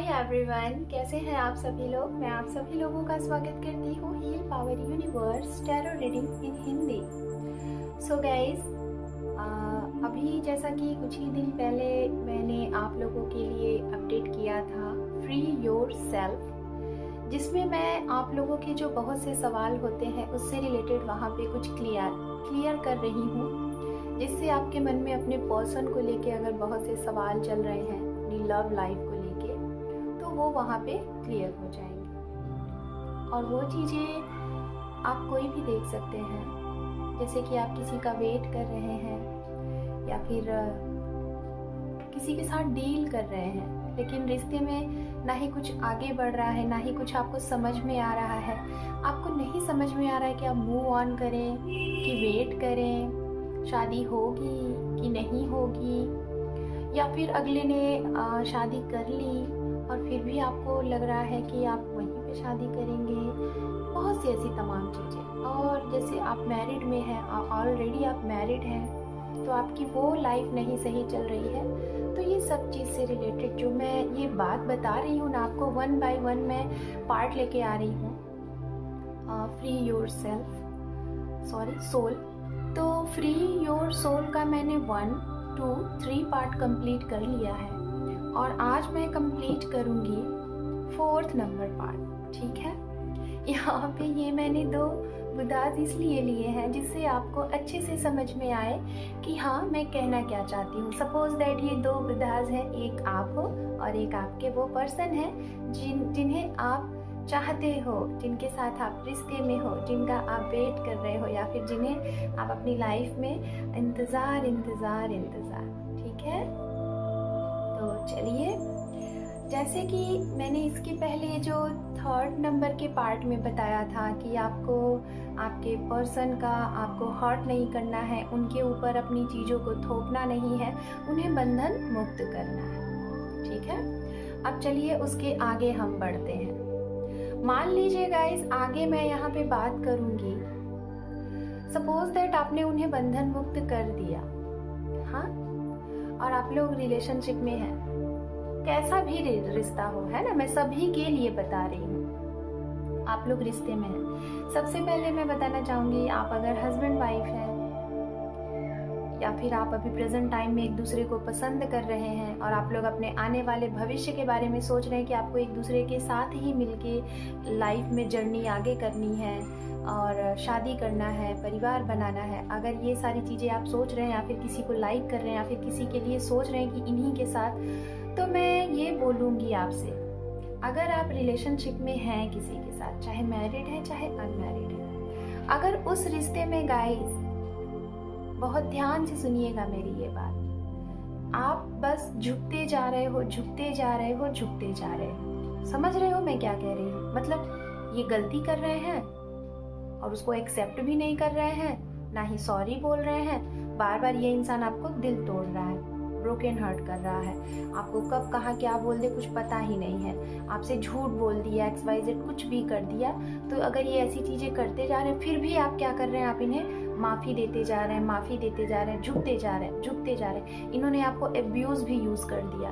Everyone, कैसे हैं आप सभी लोग। मैं आप सभी लोगों का स्वागत करती हूँ heal power universe tarot reading in Hindi. So guys, अभी जैसा कि कुछ ही दिन पहले मैंने आप लोगों के लिए अपडेट किया था फ्री योर सेल्फ, जिसमें मैं आप लोगों के जो बहुत से सवाल होते हैं उससे रिलेटेड वहाँ पे कुछ क्लियर कर रही हूँ, जिससे आपके मन में अपने पर्सन को लेके अगर बहुत से सवाल चल रहे हैं अपनी लव लाइफ को लेके, तो वो वहाँ पे क्लियर हो जाएंगे। और वो चीज़ें आप कोई भी देख सकते हैं, जैसे कि आप किसी का वेट कर रहे हैं या फिर किसी के साथ डील कर रहे हैं, लेकिन रिश्ते में ना ही कुछ आगे बढ़ रहा है, ना ही कुछ आपको समझ में आ रहा है। आपको नहीं समझ में आ रहा है कि आप मूव ऑन करें कि वेट करें, शादी होगी कि नहीं होगी, या फिर अगले ने शादी कर ली और फिर भी आपको लग रहा है कि आप वहीं पे शादी करेंगे। बहुत सी ऐसी तमाम चीज़ें। और जैसे आप मैरिड में हैं, ऑलरेडी आप मैरिड हैं, तो आपकी वो लाइफ नहीं सही चल रही है। तो ये सब चीज़ से रिलेटेड जो मैं ये बात बता रही हूँ ना, आपको 1 बाय 1 मैं पार्ट लेके आ रही हूँ। Free your soul. तो फ्री योर सोल का मैंने 1, 2, 3 पार्ट कंप्लीट कर लिया है और आज मैं कंप्लीट करूँगी 4th नंबर पार्ट। ठीक है, यहाँ पे ये मैंने 2 बुदास इसलिए लिए हैं जिससे आपको अच्छे से समझ में आए कि हाँ मैं कहना क्या चाहती हूँ। सपोज दैट ये 2 बुदास हैं, एक आप हो और एक आपके वो पर्सन है जिन्हें आप चाहते हो, जिनके साथ आप रिश्ते में हो, जिनका आप वेट कर रहे हो, या फिर जिन्हें आप अपनी लाइफ में इंतज़ार। ठीक है, तो चलिए, जैसे कि मैंने इसके पहले जो 3rd नंबर के पार्ट में बताया था कि आपको आपके पर्सन का आपको हर्ट नहीं करना है, उनके ऊपर अपनी चीज़ों को थोपना नहीं है, उन्हें बंधन मुक्त करना है। ठीक है, अब चलिए उसके आगे हम बढ़ते हैं। मान लीजिए गाइस, आगे मैं यहाँ पे बात करूँगी, सपोज दैट आपने उन्हें बंधन मुक्त कर दिया, हाँ, और आप लोग रिलेशनशिप में हैं, कैसा भी रिश्ता हो, है ना, मैं सभी के लिए बता रही हूँ। आप लोग रिश्ते में हैं, सबसे पहले मैं बताना चाहूँगी, आप अगर हस्बैंड वाइफ हैं या फिर आप अभी प्रेजेंट टाइम में एक दूसरे को पसंद कर रहे हैं और आप लोग अपने आने वाले भविष्य के बारे में सोच रहे हैं कि आपको एक दूसरे के साथ ही मिलके लाइफ में जर्नी आगे करनी है और शादी करना है, परिवार बनाना है, अगर ये सारी चीज़ें आप सोच रहे हैं या फिर किसी को लाइक कर रहे हैं या फिर किसी के लिए सोच रहे हैं कि इन्हीं के साथ, तो मैं ये बोलूँगी आपसे, अगर आप रिलेशनशिप में हैं किसी के साथ, चाहे मैरिड है चाहे अनमैरिड है, अगर उस रिश्ते में गाइस, बहुत ध्यान से सुनिएगा मेरी ये बात, आप बस झुकते जा रहे हो, समझ रहे हो मैं क्या कह रही हूँ। मतलब ये गलती कर रहे हैं और उसको एक्सेप्ट भी नहीं कर रहे हैं, ना ही सॉरी बोल रहे हैं, बार बार ये इंसान आपको दिल तोड़ रहा है, ब्रोकन हार्ट कर रहा है, आपको कब कहाँ क्या बोल दे कुछ पता ही नहीं है, आपसे झूठ बोल दिया, XYZ कुछ भी कर दिया। तो अगर ये ऐसी चीज़ें करते जा रहे हैं, फिर भी आप क्या कर रहे हैं, आप इन्हें माफ़ी देते जा रहे हैं, झुकते जा रहे हैं। इन्होंने आपको एब्यूज़ भी यूज़ कर दिया,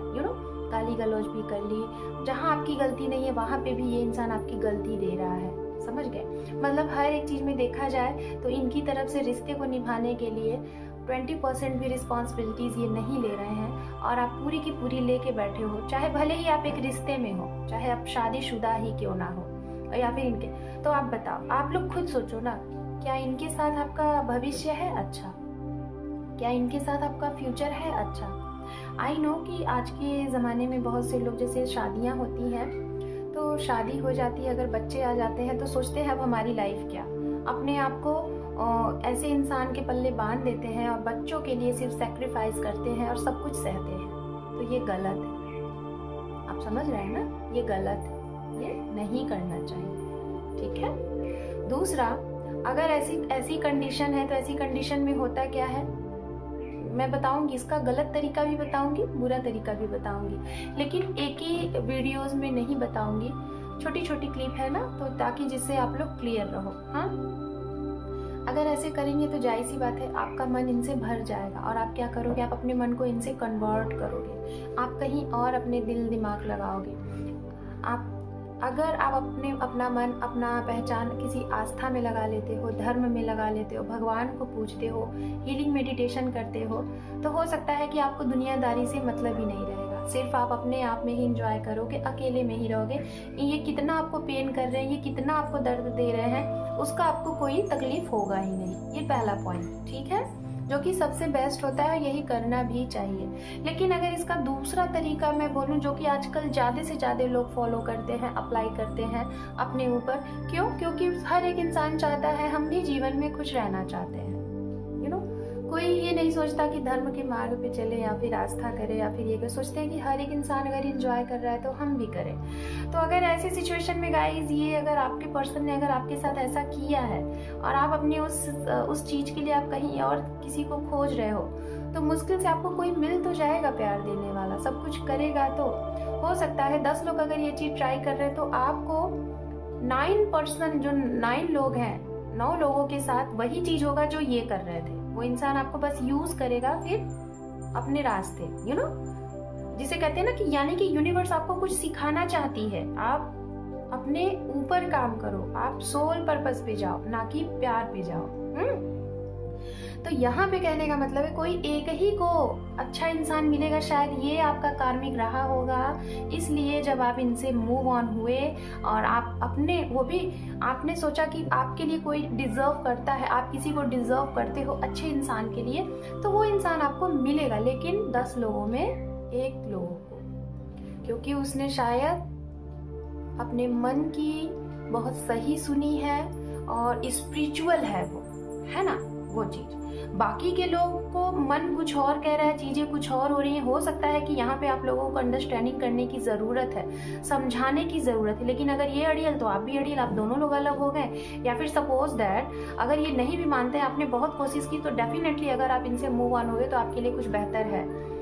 गाली गलौज भी कर ली, जहाँ आपकी गलती नहीं है वहाँ पे भी ये इंसान आपकी गलती दे रहा है, समझ गए। मतलब हर एक चीज़ में देखा जाए तो इनकी तरफ से रिश्ते को निभाने के लिए 20% भी रिस्पॉन्सिबिलिटीज़ ये नहीं ले रहे हैं और आप पूरी की पूरी लेके बैठे हो, चाहे भले ही आप एक रिश्ते में हो, चाहे आप शादीशुदा ही क्यों ना हो, या फिर इनके। तो आप बताओ, आप लोग खुद सोचो ना, क्या इनके साथ आपका भविष्य है अच्छा? क्या इनके साथ आपका फ्यूचर है अच्छा? आई नो कि आज के ज़माने में बहुत से लोग, जैसे शादियां होती हैं तो शादी हो जाती है, अगर बच्चे आ जाते हैं तो सोचते हैं अब हमारी लाइफ क्या, अपने आप को ऐसे इंसान के पल्ले बांध देते हैं और बच्चों के लिए सिर्फ सेक्रीफाइस करते हैं और सब कुछ सहते हैं। तो ये गलत है, आप समझ रहे हैं ना, ये गलत है, ये नहीं करना चाहिए। ठीक है, दूसरा, अगर ऐसी कंडीशन है तो ऐसी कंडीशन में होता क्या है, मैं बताऊंगी, इसका गलत तरीका भी बताऊंगी, बुरा तरीका भी बताऊंगी, लेकिन एक ही वीडियोस में नहीं बताऊंगी, छोटी छोटी क्लिप है ना, तो ताकि जिससे आप लोग क्लियर रहो। हाँ, अगर ऐसे करेंगे तो जाहिर सी बात है आपका मन इनसे भर जाएगा और आप क्या करोगे, आप अपने मन को इनसे कन्वर्ट करोगे, आप कहीं और अपने दिल दिमाग लगाओगे। आप अगर आप अपना मन, अपना पहचान किसी आस्था में लगा लेते हो, धर्म में लगा लेते हो, भगवान को पूजते हो, हीलिंग मेडिटेशन करते हो, तो हो सकता है कि आपको दुनियादारी से मतलब ही नहीं रहेगा। सिर्फ आप अपने आप में ही इंजॉय करोगे, अकेले में ही रहोगे। ये कितना आपको पेन कर रहे हैं, ये कितना आपको दर्द दे रहे हैं, उसका आपको कोई तकलीफ होगा ही नहीं। ये पहला पॉइंट, ठीक है, जो कि सबसे बेस्ट होता है, यही करना भी चाहिए। लेकिन अगर इसका दूसरा तरीका मैं बोलूं, जो कि आजकल ज़्यादा से ज़्यादा लोग फॉलो करते हैं, अप्लाई करते हैं अपने ऊपर, क्यों? क्योंकि हर एक इंसान चाहता है, हम भी जीवन में खुश रहना चाहते हैं। कोई ये नहीं सोचता कि धर्म के मार्ग पे चले या फिर आस्था करे या फिर ये सोचते हैं कि हर एक इंसान अगर एंजॉय कर रहा है तो हम भी करें। तो अगर ऐसी सिचुएशन में गाइज, ये अगर आपके पर्सन ने अगर आपके साथ ऐसा किया है और आप अपने उस चीज के लिए आप कहीं और किसी को खोज रहे हो, तो मुश्किल से आपको कोई मिल तो जाएगा प्यार देने वाला, सब कुछ करेगा। तो हो सकता है 10 लोग अगर ये चीज ट्राई कर रहे हैं तो आपको 9% जो 9 लोग हैं, 9 लोगों के साथ वही चीज होगा जो ये कर रहे थे। वो इंसान आपको बस यूज करेगा फिर अपने रास्ते, जिसे कहते हैं ना कि यानी कि यूनिवर्स आपको कुछ सिखाना चाहती है। आप अपने ऊपर काम करो, आप सोल पर्पस पे जाओ, ना कि प्यार पे जाओ। तो यहाँ पे कहने का मतलब है कोई एक ही को अच्छा इंसान मिलेगा, शायद ये आपका कार्मिक रहा होगा। इसलिए जब आप इनसे मूव ऑन हुए और आप अपने, वो भी आपने सोचा कि आपके लिए कोई डिजर्व करता है, आप किसी को डिजर्व करते हो अच्छे इंसान के लिए, तो वो इंसान आपको मिलेगा, लेकिन 10 लोगों में 1 लोगों को, क्योंकि उसने शायद अपने मन की बहुत सही सुनी है और स्पिरिचुअल है वो, है ना वो चीज। बाकी के लोगों को मन कुछ और कह रहा है, चीजें कुछ और हो रही हैं। हो सकता है कि यहाँ पे आप लोगों को अंडरस्टैंडिंग करने की जरूरत है, समझाने की जरूरत है। लेकिन अगर ये अड़ियल तो आप भी अड़ियल, आप दोनों लोग अलग हो गए। या फिर सपोज दैट अगर ये नहीं भी मानते हैं, आपने बहुत कोशिश की, तो डेफिनेटली अगर आप इनसे मूव ऑन हो गए तो आपके लिए कुछ बेहतर है।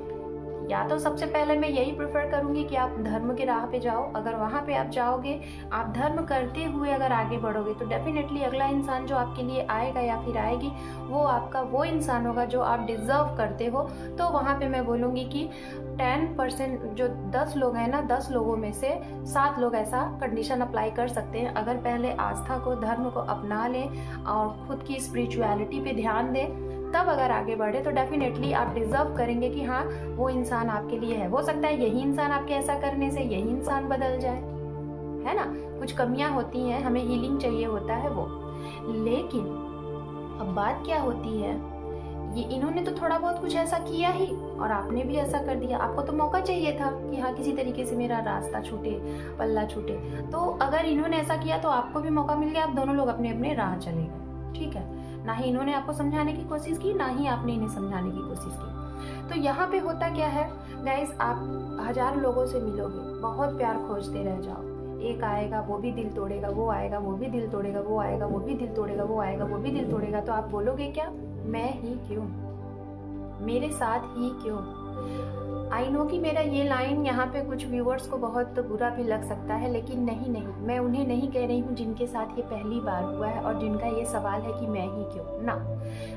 या तो सबसे पहले मैं यही प्रेफर करूंगी कि आप धर्म के राह पे जाओ। अगर वहां पे आप जाओगे, आप धर्म करते हुए अगर आगे बढ़ोगे, तो डेफिनेटली अगला इंसान जो आपके लिए आएगा या फिर आएगी, वो आपका वो इंसान होगा जो आप डिजर्व करते हो। तो वहां पे मैं बोलूंगी कि 10% जो 10 लोग हैं ना, 10 लोगों में से 7 लोग ऐसा कंडीशन अप्लाई कर सकते हैं। अगर पहले आस्था को, धर्म को अपना लें और खुद की स्पिरिचुअलिटी पे ध्यान दें, तब अगर आगे बढ़े तो डेफिनेटली आप डिजर्व करेंगे कि हाँ वो इंसान आपके लिए है। हो सकता है यही इंसान आपके ऐसा करने से यही इंसान बदल जाए, है ना। कुछ कमियां होती हैं, हमें हीलिंग चाहिए होता है वो। लेकिन अब बात क्या होती है, ये इन्होंने तो थोड़ा बहुत कुछ ऐसा किया ही और आपने भी ऐसा कर दिया। आपको तो मौका चाहिए था कि हाँ किसी तरीके से मेरा रास्ता छूटे, पल्ला छूटे। तो अगर इन्होंने ऐसा किया तो आपको भी मौका मिल गया, आप दोनों लोग अपने अपने राह चले गए, ठीक है। ना ही इन्होंने आपको समझाने की कोशिश की, ना ही आपने इन्हें समझाने की कोशिश की। तो यहाँ पे होता क्या है गाइस, आप 1000 लोगों से मिलोगे, बहुत प्यार खोजते रह जाओ। एक आएगा वो भी दिल तोड़ेगा, वो आएगा वो भी दिल तोड़ेगा, वो आएगा वो भी दिल तोड़ेगा, वो आएगा वो भी दिल तोड़ेगा। तो आप बोलोगे क्या, मैं ही क्यों, मेरे साथ ही क्यों। आई नो कि मेरा ये लाइन यहाँ पे कुछ व्यूअर्स को बहुत बुरा भी लग सकता है, लेकिन नहीं, मैं उन्हें नहीं कह रही हूँ जिनके साथ ये पहली बार हुआ है और जिनका ये सवाल है कि मैं ही क्यों ना।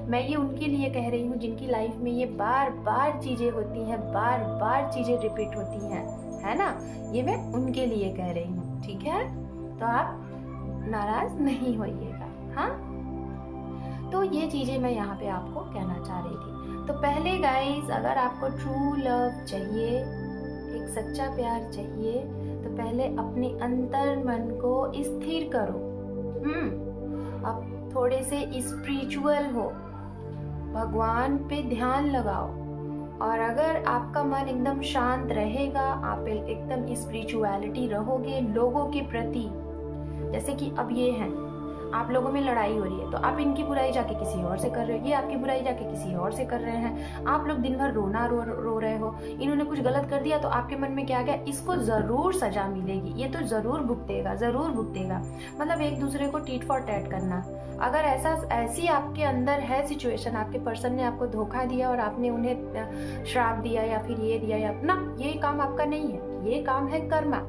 मैं ये उनके लिए कह रही हूँ जिनकी लाइफ में ये बार बार चीजें होती हैं, बार बार चीजें रिपीट होती हैं, है ना। ये मैं उनके लिए कह रही हूँ, ठीक है। तो आप नाराज नहीं होइएगा, हाँ। तो ये चीजें मैं यहाँ पे आपको कहना चाह रही थी। तो पहले गाइस, अगर आपको ट्रू लव चाहिए, एक सच्चा प्यार चाहिए, तो पहले अपने अंतर मन को स्थिर करो। अब थोड़े से स्पिरिचुअल हो, भगवान पे ध्यान लगाओ। और अगर आपका मन एकदम शांत रहेगा, आप एकदम स्पिरिचुअलिटी रहोगे लोगों के प्रति। जैसे कि अब ये हैं, आप लोगों में लड़ाई हो रही है, तो आप इनकी बुराई जाके किसी और से कर रहे हो, ये आपकी बुराई जाके किसी और से कर रहे हैं। आप लोग दिन भर रो रहे हो, इन्होंने कुछ गलत कर दिया तो आपके मन में क्या गया, इसको जरूर सजा मिलेगी, ये तो जरूर भुगतेगा। मतलब एक दूसरे को टीट फॉर टैट करना। अगर ऐसी आपके अंदर है सिचुएशन, आपके पर्सन ने आपको धोखा दिया और आपने उन्हें श्राप दिया या फिर ये दिया या ना, ये काम आपका नहीं है, ये काम है कर्मा,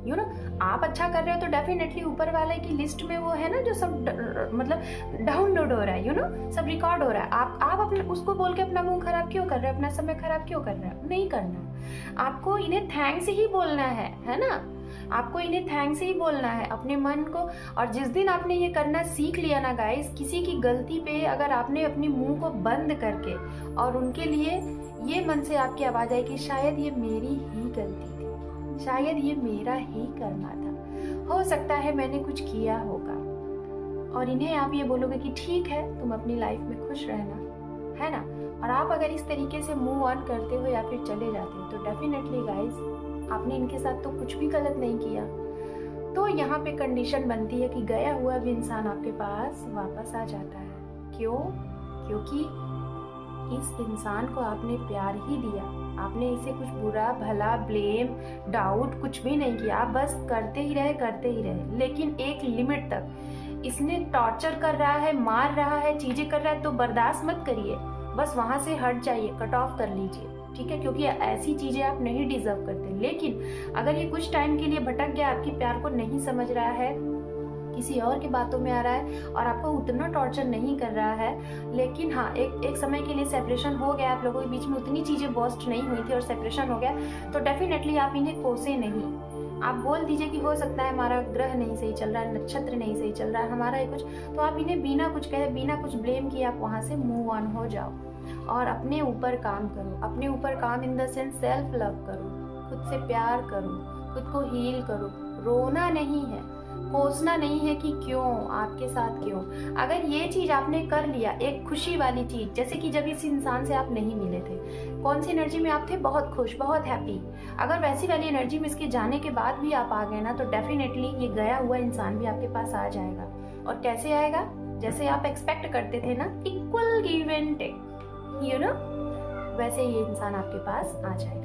यू नो। आप अच्छा कर रहे हो तो डेफिनेटली ऊपर वाले की लिस्ट में वो है ना, जो सब मतलब डाउनलोड हो रहा है, यू नो, सब रिकॉर्ड हो रहा है। आप अपने उसको बोल के अपना मुंह खराब क्यों कर रहे हो, अपना समय खराब क्यों कर रहे हो? नहीं करना। आपको इन्हें थैंक्स ही बोलना है ना, आपको इन्हें थैंक्स ही बोलना है अपने मन को। और जिस दिन आपने ये करना सीख लिया ना गाइस, किसी की गलती पे अगर आपने अपने मुंह को बंद करके और उनके लिए ये मन से आपकी आवाज आई कि शायद ये मेरी ही गलती थी, शायद ये मेरा ही करना था, हो सकता है मैंने कुछ किया होगा, और इन्हें आप ये बोलोगे कि ठीक है, तुम अपनी लाइफ में खुश रहना, है ना। और आप अगर इस तरीके से मूव ऑन करते हो या फिर चले जाते हो तो डेफिनेटली गाइस आपने इनके साथ तो कुछ भी गलत नहीं किया। तो यहाँ पे कंडीशन बनती है कि गया हुआ भी इंसान आपके पास वापस आ जाता है। क्यों? क्योंकि इस इंसान को आपने प्यार ही दिया, आपने इसे कुछ बुरा भला ब्लेम डाउट कुछ भी नहीं किया, आप बस करते ही रहे, लेकिन एक लिमिट तक। इसने टॉर्चर कर रहा है, मार रहा है, चीजें कर रहा है तो बर्दाश्त मत करिए, बस वहां से हट जाइए, कट ऑफ कर लीजिए, ठीक है, क्योंकि ऐसी चीजें आप नहीं डिजर्व करते। लेकिन अगर ये कुछ टाइम के लिए भटक गया, आपके प्यार को नहीं समझ रहा है, किसी और की बातों में आ रहा है और आपको उतना टॉर्चर नहीं कर रहा है, लेकिन हाँ एक समय के लिए सेपरेशन हो गया, आप लोगों के बीच में उतनी चीजें बर्स्ट नहीं हुई थी और सेपरेशन हो गया, तो डेफिनेटली आप इन्हें कोसे नहीं। आप बोल दीजिए कि हो सकता है हमारा ग्रह नहीं सही चल रहा है, नक्षत्र नहीं सही चल रहा है, हमारा ही कुछ, तो आप इन्हें बिना कुछ कहे, बिना कुछ ब्लेम किए आप वहां से मूव ऑन हो जाओ और अपने ऊपर काम करो। अपने ऊपर काम in the sense self love करो, खुद से प्यार करो, खुद को हील करो। रोना नहीं है, कोसना नहीं है कि क्यों आपके साथ क्यों। अगर ये चीज आपने कर लिया, एक खुशी वाली चीज, जैसे कि जब इस इंसान से आप नहीं मिले थे, कौन सी एनर्जी में आप थे? बहुत खुश, बहुत हैप्पी। अगर वैसी वाली एनर्जी में इसके जाने के बाद भी आप आ गए ना, तो डेफिनेटली ये गया हुआ इंसान भी आपके पास आ जाएगा। और कैसे आएगा? जैसे आप एक्सपेक्ट करते थे ना, equal give and take, you know, वैसे ये इंसान आपके पास आ जाएगा।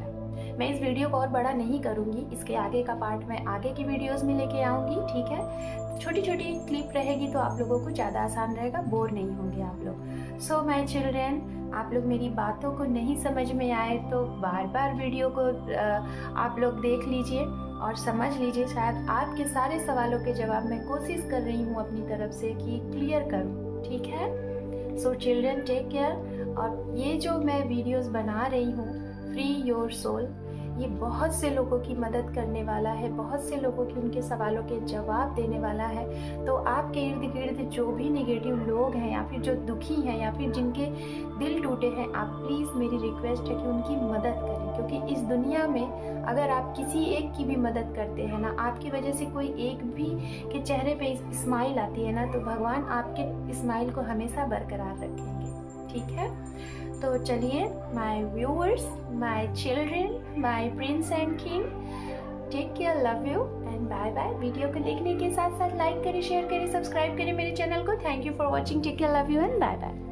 मैं इस वीडियो को और बड़ा नहीं करूंगी, इसके आगे का पार्ट मैं आगे की वीडियोस में लेके आऊंगी, ठीक है। छोटी छोटी क्लिप रहेगी तो आप लोगों को ज़्यादा आसान रहेगा, बोर नहीं होंगे आप लोग। सो माय चिल्ड्रेन, आप लोग मेरी बातों को नहीं समझ में आए तो बार बार वीडियो को आप लोग देख लीजिए और समझ लीजिए। शायद आपके सारे सवालों के जवाब मैं कोशिश कर रही हूँ अपनी तरफ से कि क्लियर करूँ, ठीक है। So children take care. और ये जो मैं वीडियोस बना रही हूँ, फ्री योर सोल, ये बहुत से लोगों की मदद करने वाला है, बहुत से लोगों की उनके सवालों के जवाब देने वाला है। तो आपके इर्द गिर्द जो भी नेगेटिव लोग हैं या फिर जो दुखी हैं या फिर जिनके दिल टूटे हैं, आप प्लीज़, मेरी रिक्वेस्ट है कि उनकी मदद करें। क्योंकि इस दुनिया में अगर आप किसी एक की भी मदद करते हैं ना, आपकी वजह से कोई एक भी के चेहरे पे स्माइल आती है ना, तो भगवान आपके स्माइल को हमेशा बरकरार रखेंगे, ठीक है। तो चलिए my viewers, my children, my prince and king, take care, love you and bye bye. Video को देखने के साथ साथ लाइक करें, शेयर करें, सब्सक्राइब करें मेरे चैनल को। Thank you for watching, take care, love you and bye bye.